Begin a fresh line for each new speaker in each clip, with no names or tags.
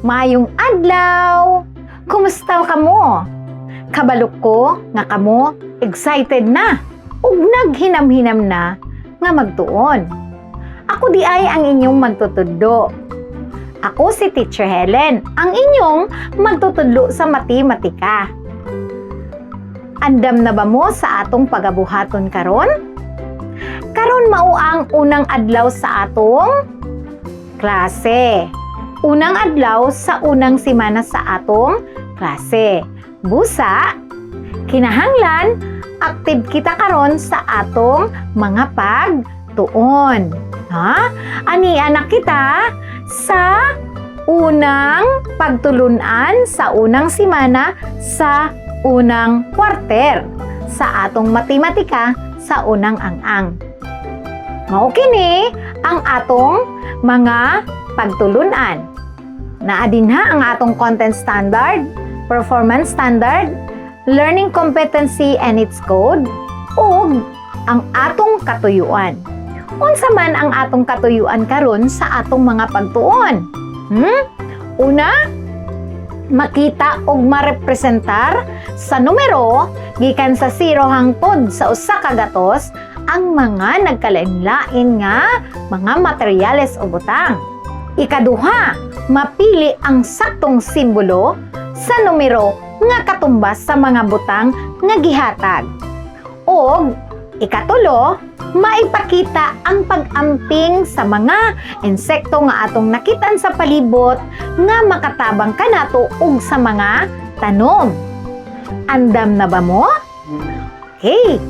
Maayong adlaw! Kumusta kamo? Kabalok ko nga kamo excited na ug naghinam-hinam na nga magtuon. Ako di ay ang inyong magtutudlo. Ako si Teacher Helen, ang inyong magtutudlo sa matematika. Andam na ba mo sa atong pagabuhaton karon? Karon mao ang unang adlaw sa atong klase. Unang adlaw sa unang semana sa atong klase. Busa, kinahanglan active kita karon sa atong mga pagtuon. Ha? Ani anak kita sa unang pagtulunan sa unang semana sa unang quarter sa atong matematika sa unang ang-ang. Mao kini ang atong mga pagtulunan. Naa dinha ang atong content standard, performance standard, learning competency and its code, ug ang atong katuyuan. Unsa man ang atong katuyuan karon sa atong mga pagtuon? Una, makita ug marepresentar sa numero gikan sa 0 hangtod sa usa ka gatos ang mga nagkalain-lain nga mga materyales o butang. Ikaduha, mapili ang saktong simbolo sa numero nga katumbas sa mga butang nga gihatag. O ikatulo, maipakita ang pag-amping sa mga insekto nga atong nakitan sa palibot nga makatabang kanato ug sa mga tanom. Andam na ba mo? Okay.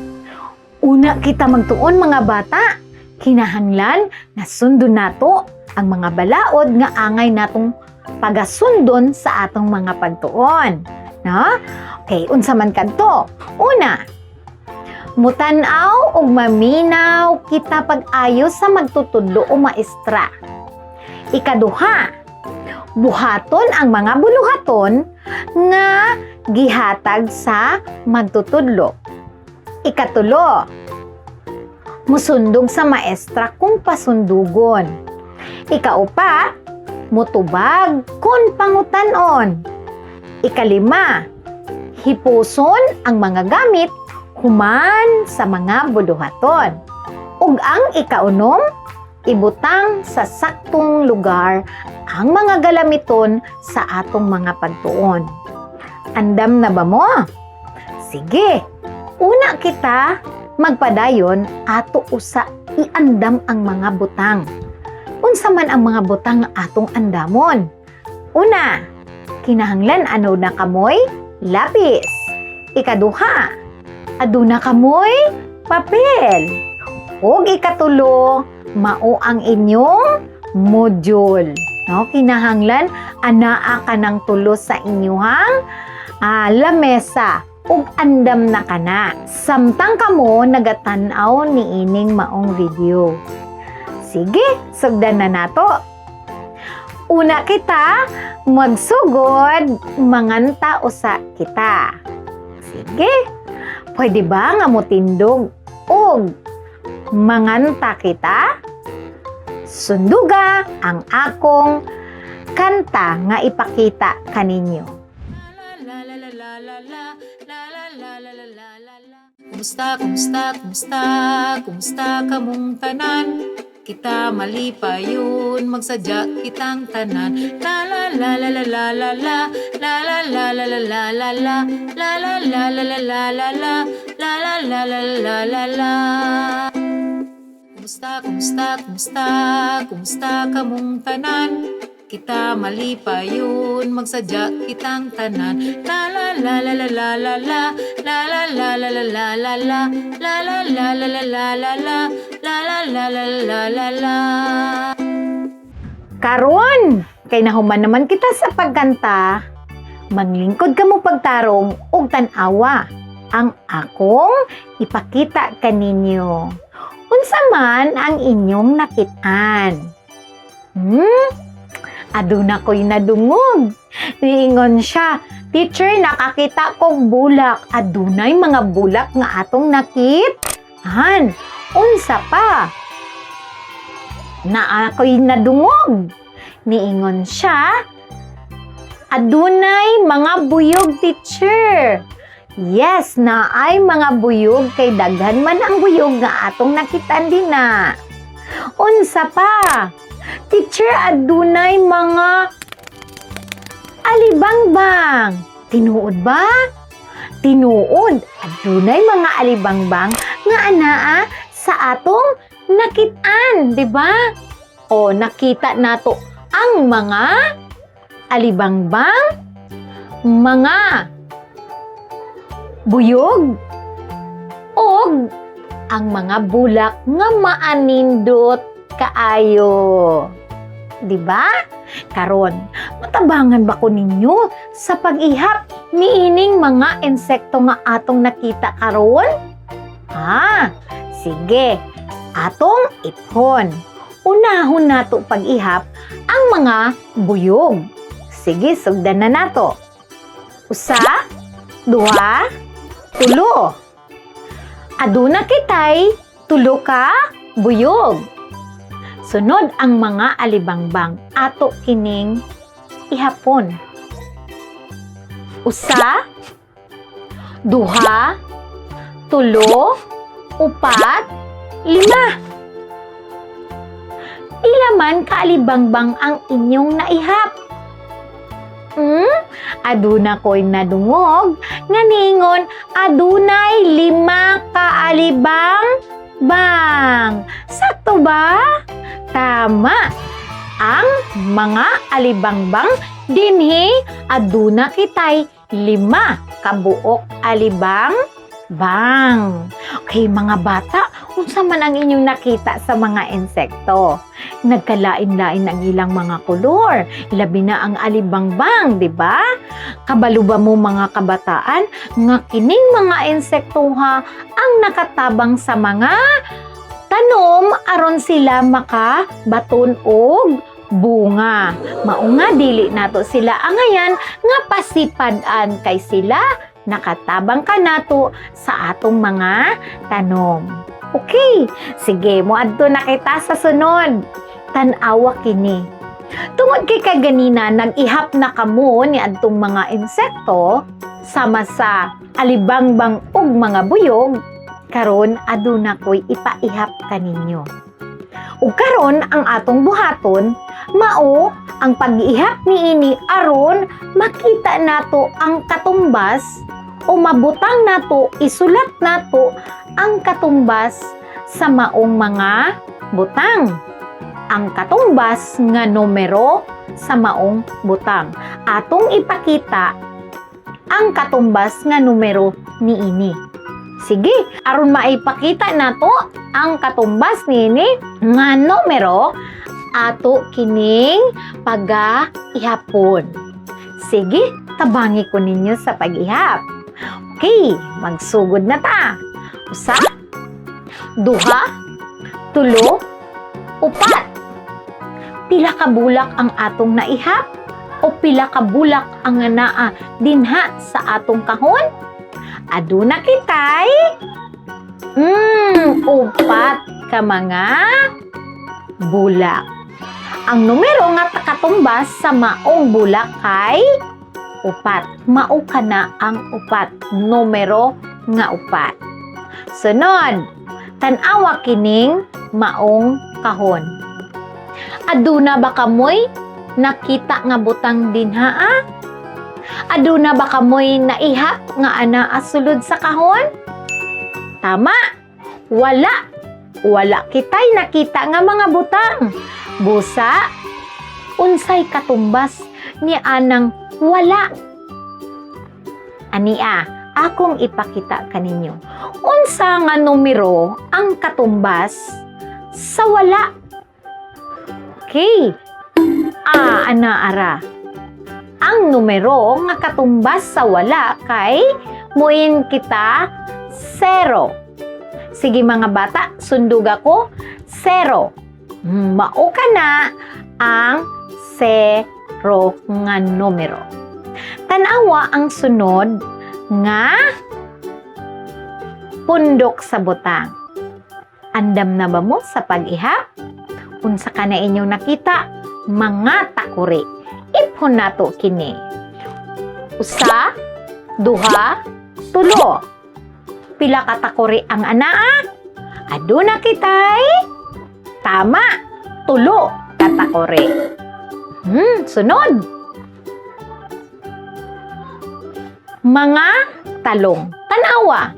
Una kita magtuon mga bata, kinahanglan na sundon nato ang mga balaod nga angay natong pagasundon sa atong mga pagtuon. No? Okay, unsa man kadto? Una, mutan-aw ug maminaw kita pag-ayo sa magtutudlo o maestra. Ikaduha, buhaton ang mga buluhaton nga gihatag sa magtutudlo. Ikatulo, musundog sa maestra kung pasundugon. Ikaupat, mutubag kung pangutanon. Ikalima, hipuson ang mga gamit human sa mga buluhaton. Ug ang ikaunom, ibutang sa saktong lugar ang mga galamiton sa atong mga pagtuon. Andam na ba mo? Sige, una kita magpadayon ato usa iandam ang mga butang. Unsa man ang mga butang nga atong andamon? Una, kinahanglan ano na kamoy? Lapis. Ikaduha, aduna kamoy? Papel. Ug ikatulo, mao ang inyong module. No, kinahanglan anaa ka ng tulo sa inyong lamesa ug andam na kana. Samtang kamo nagatan-aw ni ining maong video. Sige, sugdan na nato. Una kita magsugod, manganta usa kita. Sige, pwede ba nga mo tindog ug manganta kita? Sunduga ang akong kanta nga ipakita kaninyo.
Kumusta kamong tanan? Kita malipayon, magsadya kitang tanan. La la la la la la la la, la la la la la la la la, la la la la la la la la, la la la la la la la. Kumusta kamong tanan? Kita malipayon, magsadya kitang tanan. La la la la la la la la, la la la la la la la la, la la la la la la la la, la la la la la la la.
Karon, kay nahuman naman kita sa pagkanta, manglingkod ka mo pagtarong ug tan-awa ang akong ipakita kaninyo. Unsa man ang inyong nakitaan? Aduna ko'y nadungog. Niingon siya, teacher, nakakita kong bulak. Adunay mga bulak nga atong nakitaan. Unsa pa? Na ako'y nadungog. Niingon siya, Adunay mga buyog, teacher. Yes, naay mga buyog kay daghan man ang buyog nga atong nakitaan din na. Unsa pa? Teacher, adunay mga alibangbang. Tinuod ba? Tinuod. Adunay mga alibangbang nga anaa sa atong nakitaan, di ba? O nakita nato ang mga alibangbang, mga buyog, o ang mga bulak nga maanindot kaayo. Di ba? Karon, matabangan ba ko ninyo sa pag-ihap niining mga insekto nga atong nakita karon? Sige. Atong ipon. Unahon nato pag-ihap ang mga buyog. Sige, sugdan na nato. Usa, duha, tulo. Aduna kitay tulo ka buyog. Sunod ang mga alibangbang ato kining ihapon. Usa, duha, tulo, upat, lima. Pila man kaalibangbang ang inyong naihap? Aduna ko'y nadungog nga ningon adunay 5 kaalibang bang. Sakto ba? Tama. Ang mga alibangbang dinhi aduna kitay 5 kabuok alibang bang. Okay, mga bata, unsa man ang inyong nakita sa mga insekto? Nagkalain-lain ang ilang mga kulor, labi na ang alibangbang, di ba? Kabalo ba mo mga kabataan nga kining mga insekto ha ang nakatabang sa mga tanom aron sila makabaton og bunga. Mao nga dili nato sila angayan nga pasipad-an kay sila nakatabang ka nato sa atong mga tanom. Okay, sige, moadto na kita sa sunod. Tan-awa kini. Tungod kay kaganina nag-ihap na kamo ni adtong mga insekto sama sa alibangbang ug mga buyog, karon aduna ko'y ipaihap kaninyo. Ug karon ang atong buhaton mao ang pag-ihap niini aron makita nato ang katumbas o mabutang nato, isulat nato ang katumbas sa maong mga butang. Ang katumbas nga numero sa maong butang. Atong ipakita ang katumbas nga numero niini. Sige, aron maipakita nato ang katumbas niini nga numero ato kining pag-ihapon. Sige, tabangi ko ninyo sa pag-ihap. Okay, magsugod na ta. Usa, duha, tulo, upat. Pila ka bulak ang atong naihap? O pila ka bulak ang naa dinha sa atong kahon? Aduna kitay? Upat ka mga bulak. Ang numero nga takatumbas sa maong bulak kay upat. Mao ka na ang upat. Numero nga upat. Sunod, tan-awa kining maong kahon. Aduna ba kamoy nakita nga butang dinha? Aduna ba kamoy naihap nga anaa sulod sa kahon? Tama. Wala. Wala kitay nakita nga mga butang. Busa, unsay katumbas ni anang wala. Ania, akong ipakita kaninyo. Unsa nga numero ang katumbas sa wala? Okay. Ara. Ang numero nga katumbas sa wala kay muin kita 0. Sige mga bata, sundog ako 0. Mao ka na ang 0 nga numero. Tanawa ang sunod nga pundok sa butang. Andam na ba mo sa pag-ihap? Unsa ka na inyong nakita? Mga takuri. Ipon nato kini. Usa, duha, tulo. Pila ka takori ang anaa? Aduna kitay? Tama, tulo ka takori. Sunod. Mga talong. Tanawa.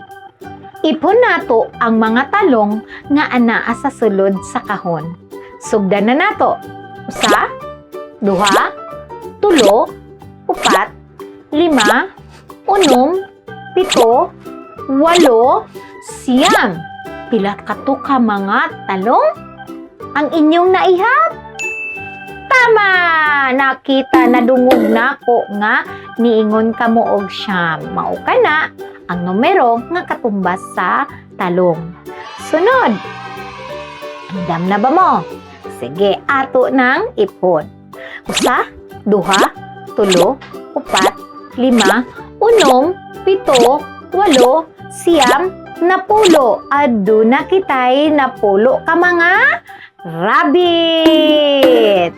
Ipon nato ang mga talong nga anaa sa sulod sa kahon. Sugdan na nato. Usa, duha, tulo, upat, lima, unom, pito, walo, siyam. Pila kato ka mga talong ang inyong naihap? Tama! Nakita na dungog na ko nga niingon ka mo og siyam. Mao ka na ang numero nga katumbas sa talong. Sunod. Andam na ba mo? Sige, ato ng ipon. Usa, duha, tulo, upat, lima, unom, pito, walo, siyam, napulo. Aduna kitay napulo ka mga rabbit.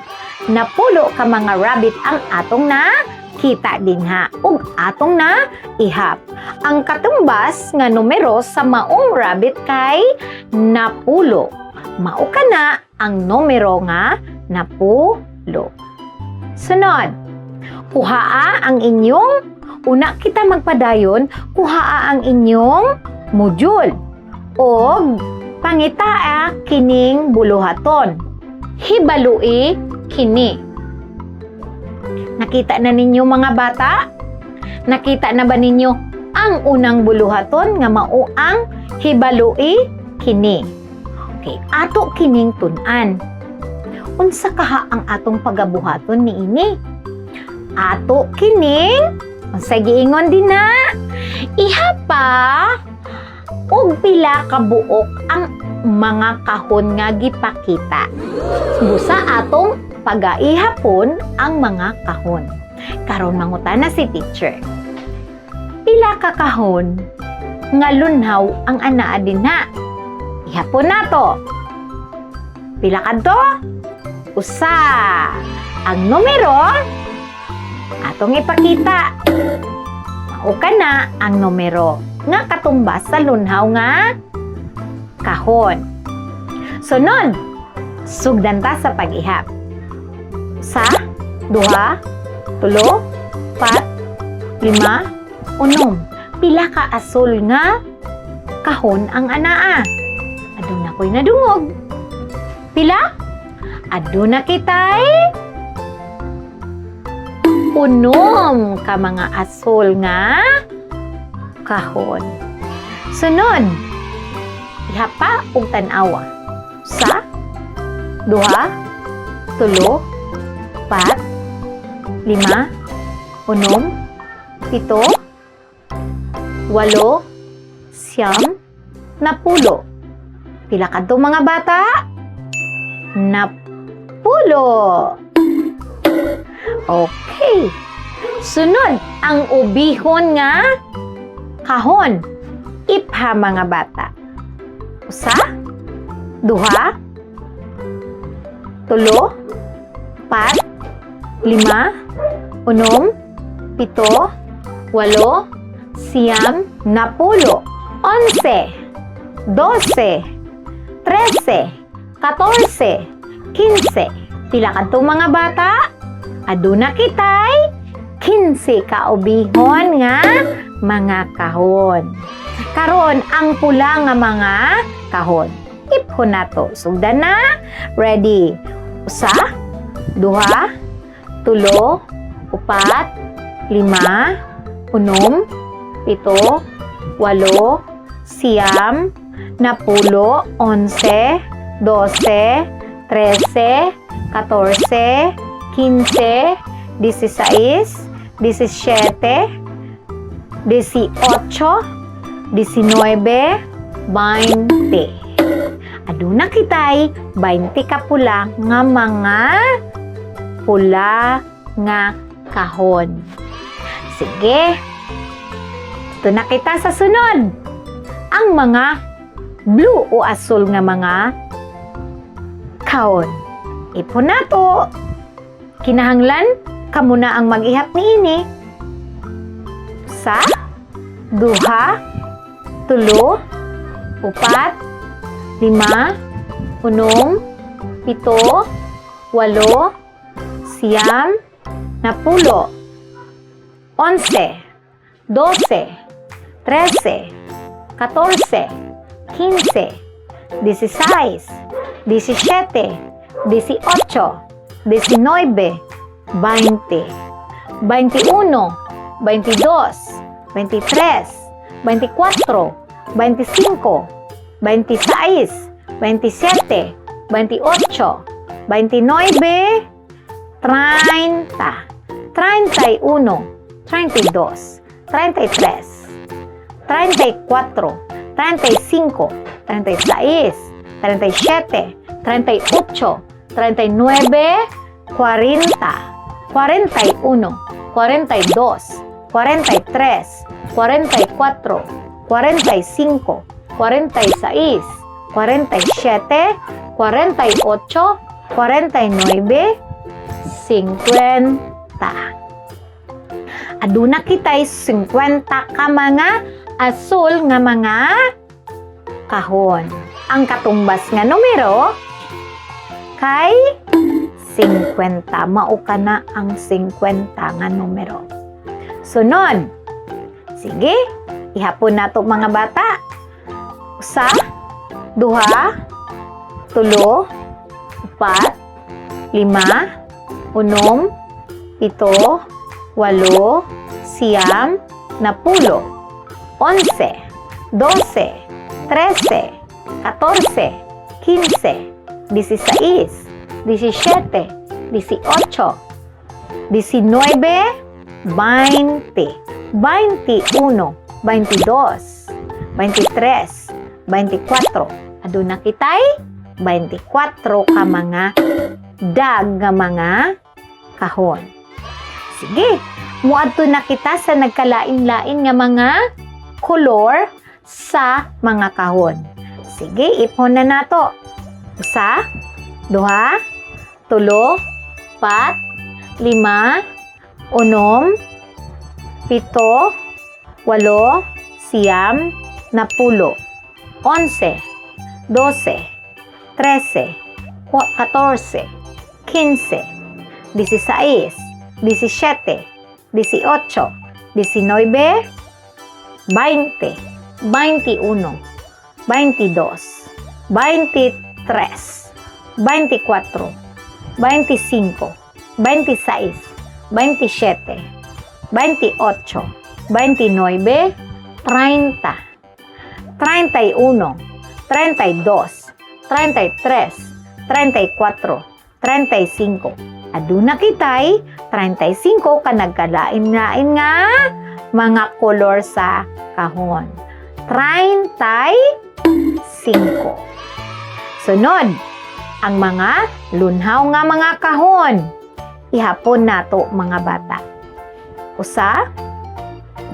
Napulo ka mga rabbit ang atong na kita dinha ug atong na ihap. Ang katumbas nga numero sa maong rabbit kay napulo. Mao ka na ang numero nga napulo. Sunod. Kuhaa ang inyong una kita magpadayon, kuhaa ang inyong module og pangitaa kining buluhaton. Hibalui kini. Nakita na ninyo mga bata? Nakita na ba ninyo ang unang buluhaton nga mao ang hibalui kini? Okay, ato kining tun-an. Unsa kaha ang atong pagabuhaton niini? Ato kining unsa giingon din na? Ihapa og pila ka buok ang mga kahon nga gipakita. Busa atong pagaihapon ang mga kahon. Karon mangutana si teacher. Pila ka kahon nga lunhaw ang anaa dinha? Ihapon nato. Pila kadto? Usa. Ang numero atong ipakita. Mao kana ang numero nga katumbas sa lunhaw nga kahon. Sunod, sugdan ta sa pag-ihap. Sa, duha, tulo, pat, lima, unom. Pila ka asol nga kahon ang anaa? Aduna ko'y nadungog. Pila? Aduna kitay? Unom ka mga asol nga kahon. Sunod, ihapa og tan-awa. Sa, duha, tulo, pat, lima, unom, pito, walo, siyam, napulo. Pila kadto mga bata? Napulo. Okay. Sunod, ang ubihon nga kahon. Ipha mga bata. Usa, duha, tulo, pat, lima, unom, pito, walo, siyam, napulo, 11, 12, 13, 14, 15. Pila kadto mga bata? Aduna kitay 15 ka ubihon nga mga kahon. Karon ang pula nga mga kahon. Iphon nato. Sugdan na. Ready. Usa, duha, tulo, upat, lima, unom, pito, walo, siyam, napulo, 11, 12, 13, 14, 15, 16, 17, 18, 19, 20. Aduna kitay 20 ka pula nga mga pula nga kahon. Sige. Ito na kita sa sunod. Ang mga blue o asul nga mga kahon. Ipon nato. Kinahanglan kamo na ang mag-ihap niini. Usa, duha, tulo, upat, lima, unom, pito, walo, siyam, napulo, 11, 12, 13, 14, 15, 16, 17, 18, 19, 20, 21, 22, 23, 24, 25, 26, 27, 28, 29, 30, 31, 32, 33, 34, 35, 36, 37, 38, 39, 40, 41, 42, 43, 44, 45, 46, 47, 48, 49, 50. Aduna kita'y 50 ka mga asul nga mga kahon. Ang katumbas nga numero kay 50. Mao ka na ang 50 nga numero. Sunod. Sige, ihapon nato mga bata. Usa, duha, tulo, upat, lima, unom, pito, walo, siyam, napulo, 11, 12, 13, 14, 15, 16, 17, 18, 19, 20, 21, 22, 23, 24. Aduna kitay 24 ka mga dag nga mga kahon. Sige, muadto na kita sa nagkalain-lain nga mga kolor sa mga kahon. Sige, ipon na nato. Usa, duha, tulo, pat, lima, unom, pito, walo, siyam, napulo, 11, 12, 13, 14, 15, 16, 17, 18, 19, 20, 21, 22, 23, 24, 25, 26, 27, 28, 29, 30, 31, 32, 33, 34, 35. Aduna kitay 35 ka nagkalain-lain nga mga kolor sa kahon. 35. Sunod, ang mga lunhaw nga mga kahon. Ihapon nato mga bata. Usa,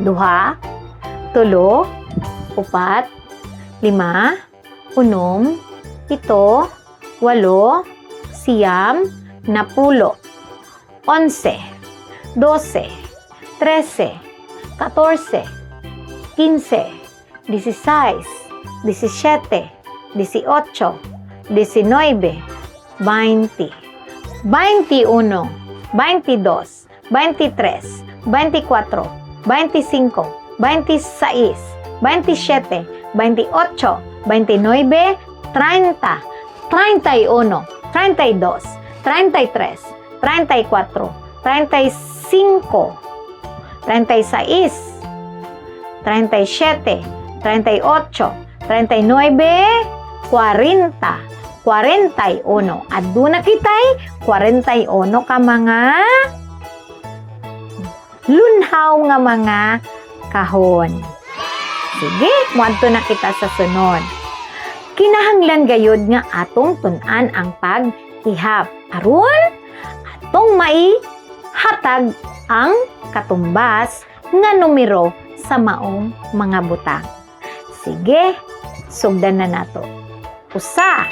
duha, tulo, upat, lima, unom, pito, walo, siyam, napulo, 11, 12, 13, 14, 15, 16, 17, 18, 19, 20, 21, 22, 23, 24, 25, 26, 27, 28, 29, 30, 31, 32, 33, 34, 35, 36, 37, 38, 39, 40, 41. Aduna kitay 41 ka mga lunhaw nga mga kahon. Sige, muadto na kita sa sunod. Kinahanglan gayud nga atong tun-an ang paghihap aron atong maihatag ang katumbas nga numero sa maong mga butang. Sige, sugdan na nato. Usa,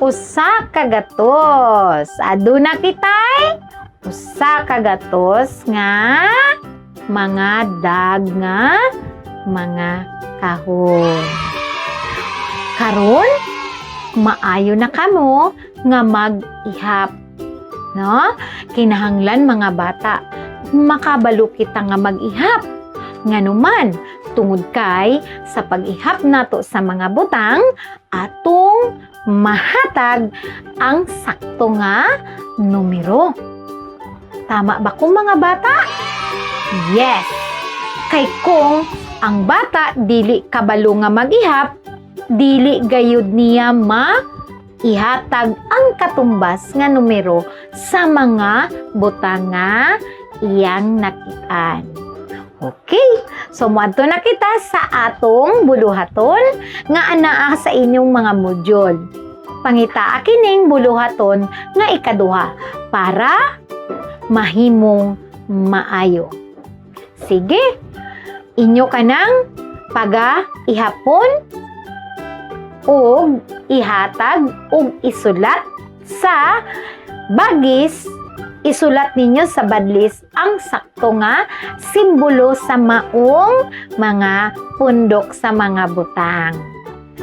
usa ka gatos. Aduna kitay usa ka gatos nga mga dag nga mga kahon. Karon maayo na kamo nga mag-ihap, no? Kinahanglan mga bata, makabalo kita nga mag-ihap. Nganuman, tungod kay sa pag-ihap nato sa mga butang, atong mahatag ang sakto nga numero. Tama ba ko mga bata? Yes! Kay kung ang bata dili kabalo nga mag-ihap, dili gayud niya ihatag ang katumbas nga numero sa mga butang nga iyang nakitaan. Okay, so muadto na kita sa atong buluhaton nga anaa sa inyong mga module. Pangitaa kining buluhaton nga ikaduha para mahimong maayo. Sige, inyo kanang ihapon ug ihatag ug isulat sa bagis. Isulat ninyo sa badlis ang sakto nga simbolo sa maong mga pundok sa mga butang.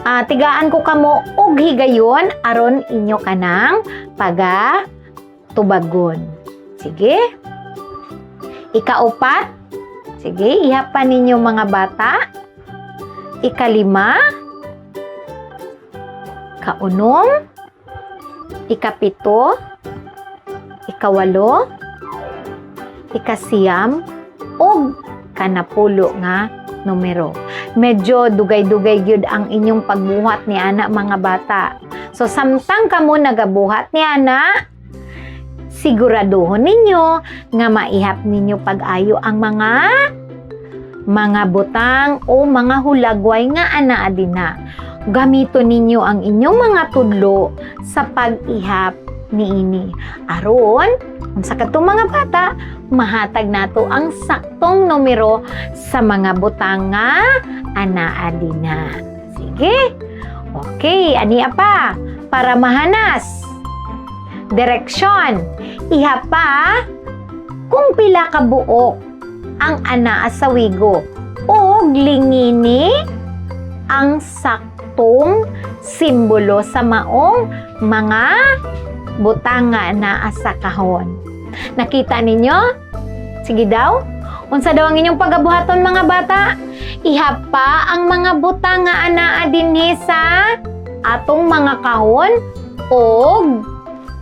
Tigaan ko kamo og higayon aron inyo kanang tubagon. Sige. Ikaupat. Sige, ihapan ninyo mga bata. Ikalima. Kaunong. Ikapito. Ikawalo. Ikasiyam. O kanapulo nga numero. Medyo dugay-dugay gyud ang inyong pagbuhat ni ana mga bata. So samtang kamo nagabuhat ni ana, siguraduhon ninyo nga maihap ninyo pag-ayo ang mga butang o mga hulagway nga anaa dinha. Gamito ninyo ang inyong mga tudlo sa pag-ihap niini. Aron, sa katong mga bata, mahatag nato ang saktong numero sa mga butang nga anaa dinha. Sige? Okay, aniya pa para mahanas. Direksyon. Ihapa kung pila ka buok ang anaa sa wigo o lingini ang saktong simbolo sa maong mga butang nga anaa sa kahon. Nakita ninyo? Sige daw. Unsa daw ang inyong pagabuhaton mga bata? Ihapa ang mga butang nga anaa dinhi sa atong mga kahon o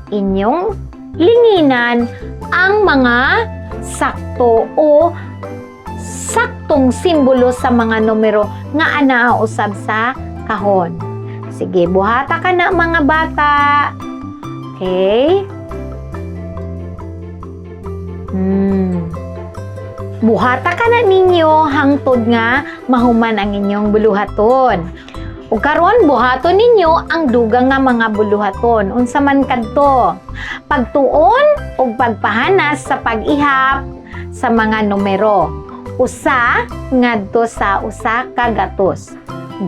inyong linginan ang mga sakto o saktong simbolo sa mga numero nga anaa usab sa kahon. Sige, buhata ka na mga bata. Okay? Buhata ka na ninyo hangtod nga mahuman ang inyong buluhaton. Ug karon buhaton ninyo ang dugang nga mga buluhaton. Unsa man kadto? Pagtuon ug pagpahanas sa pag-ihap sa mga numero. Usa ngadto sa usa ka gatos.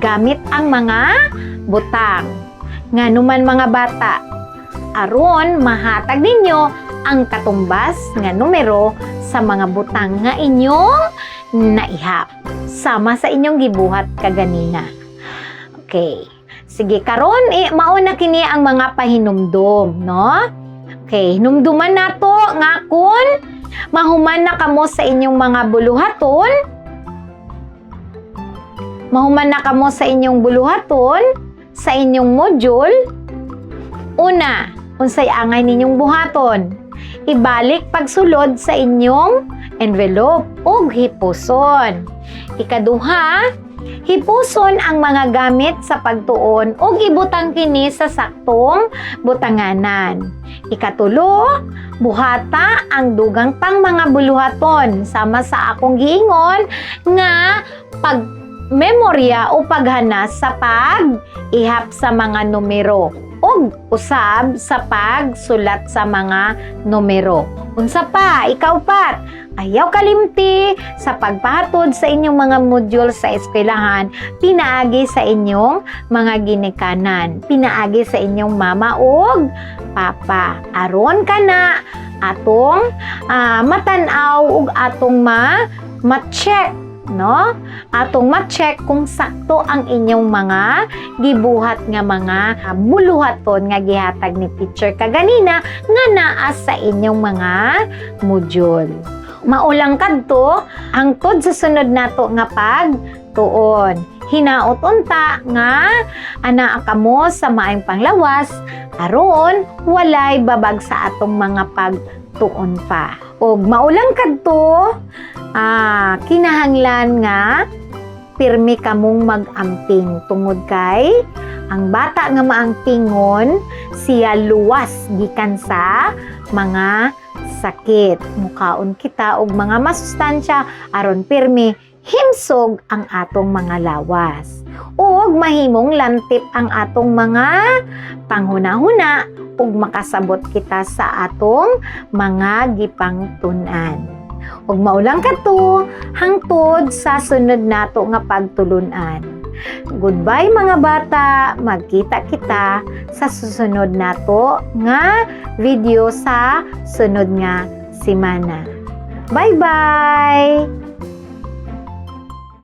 Gamit ang mga butang. Nganuman mga bata, aron mahatag ninyo ang katumbas nga numero sa mga butang nga inyong naihap sama sa inyong gibuhat kaganina. Okay. Sige, karon mauna kini ang mga pahinumdom, no? Okay, hinumduman nato nga kun mahuman na kamo sa inyong mga buluhaton. Mahuman na kamo sa inyong buluhaton sa inyong module. Una, unsay angay ninyong buhaton? Ibalik pagsulod sa inyong envelope o hipuson. Ikaduha, hipuson ang mga gamit sa pagtuon o ibutang kini sa saktong butanganan. Ikatulo, buhata ang dugang pang mga buluhaton sama sa akong giingon nga pagmemorya o paghanas sa pag-ihap sa mga numero. ug usab sa pagsulat sa mga numero. Unsa pa, ikaw Pat, ayaw kalimti sa pagpahatod sa inyong mga module sa eskwelahan, pinaagi sa inyong mga ginikanan, pinaagi sa inyong mama ug papa. Aron ka na atong matanaw ug atong ma-check, no? Atong ma-check kung sakto ang inyong mga gibuhat nga mga buluhaton nga gihatag ni teacher kaganina nga naa sa inyong mga module. Maulang kadto hangtod sa sunod nato nga pagtuon. Hinaot unta nga anaa kamo sa maayong panglawas aron walay babag sa atong mga pagtuon pa. Og maulang kadto kinahanglan nga pirmi kamong mag-amping tungod kay ang bata nga maangpingon siya luwas gikan sa mga sakit. Mukaon kita og mga masustansya aron pirmi himsog ang atong mga lawas. Ug mahimong lantip ang atong mga panghuna-huna ug makasabot kita sa atong mga gipangtun-an. Ug maulang kadto hangtod sa sunod nato nga pagtulunan. Goodbye mga bata, magkita kita sa susunod nato nga video sa sunod nga semana. Bye-bye!